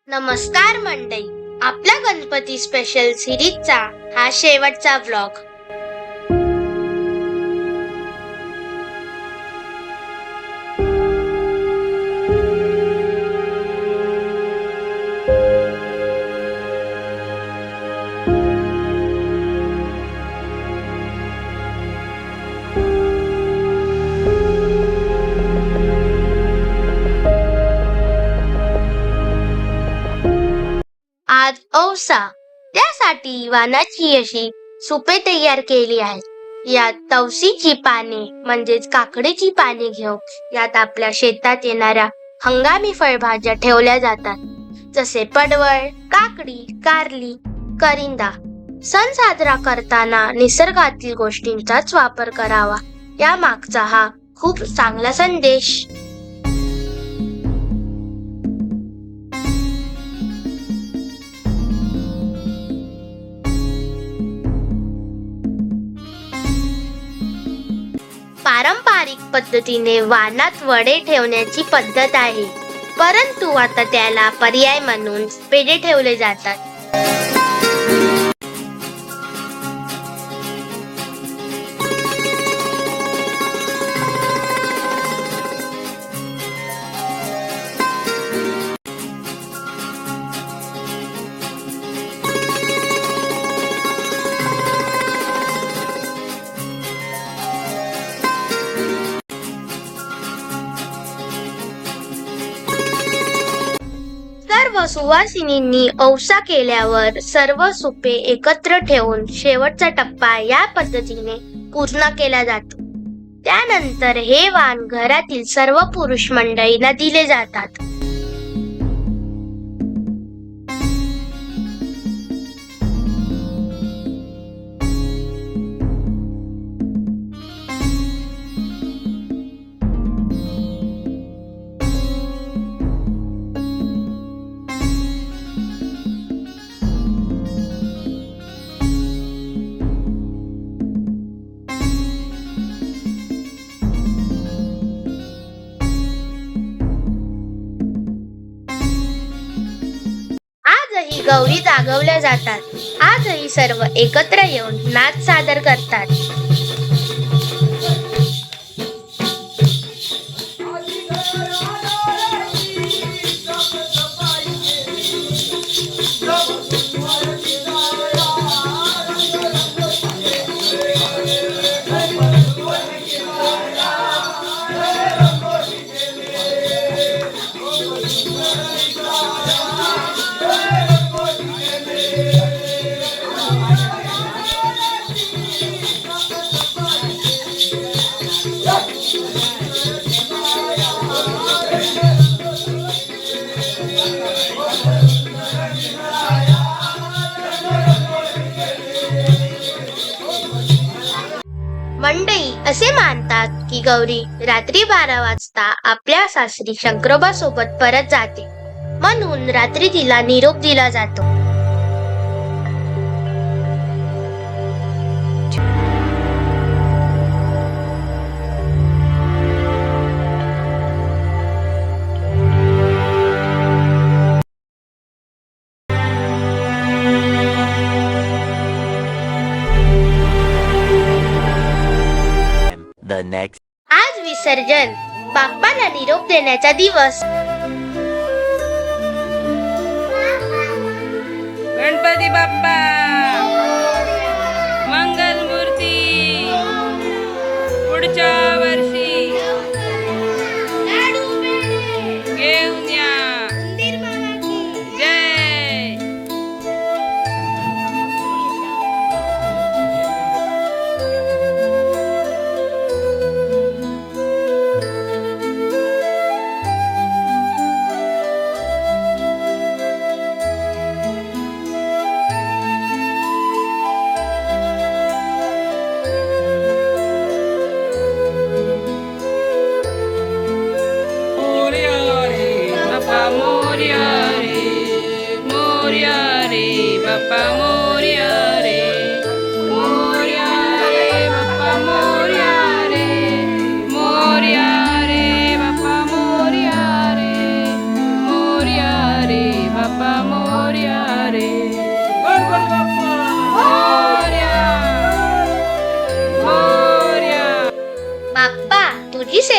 नमस्कार मंडळी, आपल्या गणपती स्पेशल सिरीजचा हा शेवटचा व्लॉग. आज औसा, त्यासाठी वानाची अशी सुपे तयार केली आहेत. यात तवसीची पाने म्हणजेच काकडीची पाने घेऊन यात आपल्या शेतात येणाऱ्या हंगामी फळभाज्या ठेवल्या जातात, जसे पडवळ, काकडी, कारली, करिंदा. सण साजरा करताना निसर्गातील गोष्टींचाच वापर करावा, या मागचा हा खूप चांगला संदेश. पारंपरिक पद्धतीने वानात वडे ठेवण्याची पद्धत आहे, परंतु आता त्याला पर्याय म्हणून पेढे ठेवले जातात. सर्व सुवासिनींनी औसा केल्यावर सर्व सुपे एकत्र ठेवून शेवटचा टप्पा या पद्धतीने पूर्ण केला जातो. त्यानंतर हे वाण घरातील सर्व पुरुष मंडळींना दिले जातात. आजही गौरी जागवल्या जातात. आजही सर्व एकत्र येऊन नाच सादर करतात. मंडळी असे मानतात की गौरी रात्री 12 वाजता आपल्या सासरी शंकरोबा सोबत परत जाते, म्हणून रात्री तिला निरोप दिला जातो. आज विसर्जन, बाप्पाला निरोप देण्याचा दिवस. गणपती बाप्पा मंगल मूर्ती, पुढच्या वर्षी घेऊन या. जय. Papa Moria re, Moria re, Papa Moria re, Moria re, Papa Moria re, Moria re, Papa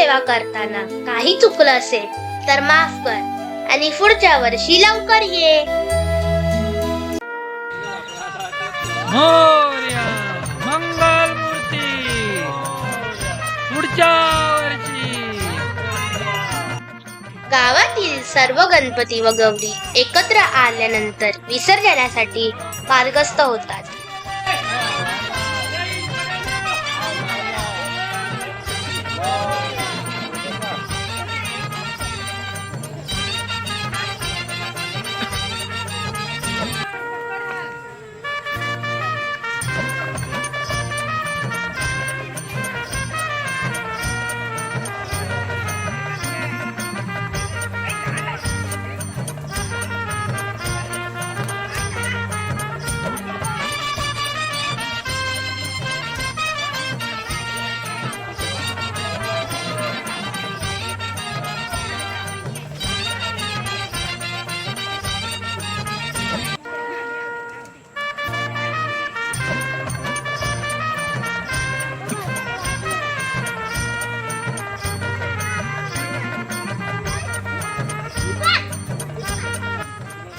सेवा करताना काही चुकलं असेल तर माफ कर आणि पुढच्या वर्षी लवकर ये. मोरया मंगल मूर्ती पुढच्या वर्षी. गावातील सर्व गणपती व गौरी एकत्र आल्यानंतर विसर्जनासाठी मार्गस्थ होतात.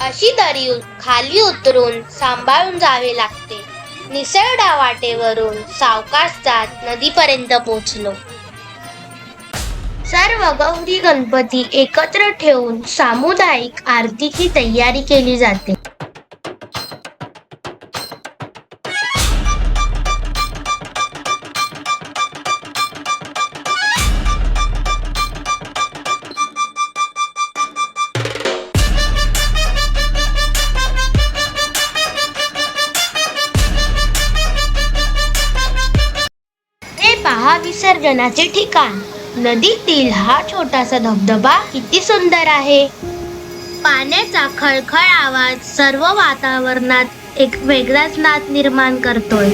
अशी दरी खाली उतरून सांभाळून जावे लागते. निसरडा वाटेवरून सावकाश जात नदीपर्यंत पोचलो. सर्व गौरी गणपती एकत्र ठेवून सामुदायिक आरतीची तयारी केली जाते. हे पहा विसर्जनाचे ठिकाण. नदीतील हा छोटासा धबधबा किती सुंदर आहे. पाण्याचा खळखळ आवाज सर्व वातावरणात एक वेगळाच नाद निर्माण करतोय.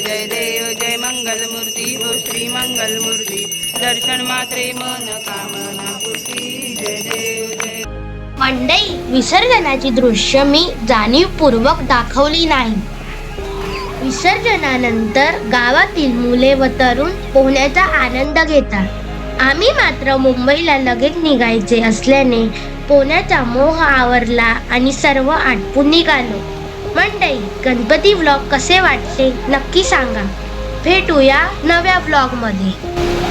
जय देव जय मंगल मूर्ती हो श्री मंगल मूर्ती. दर्शन मात्रे मन कामना पूर्ती. जय देव जय. मंडई, विसर्जनाची दृश्य मी जाणीवपूर्वक दाखवली नाही. विसर्जनानंतर गावातील मुले व तरुण पोहण्याचा आनंद घेतात. आम्ही मात्र मुंबईला लगेच निघायचे असल्याने पोहण्याचा मोह आवरला आणि सर्व आटपून निघालो. मंडई, गणपती व्लॉग कसे वाटले नक्की सांगा. भेटूया नव्या व्लॉगमध्ये.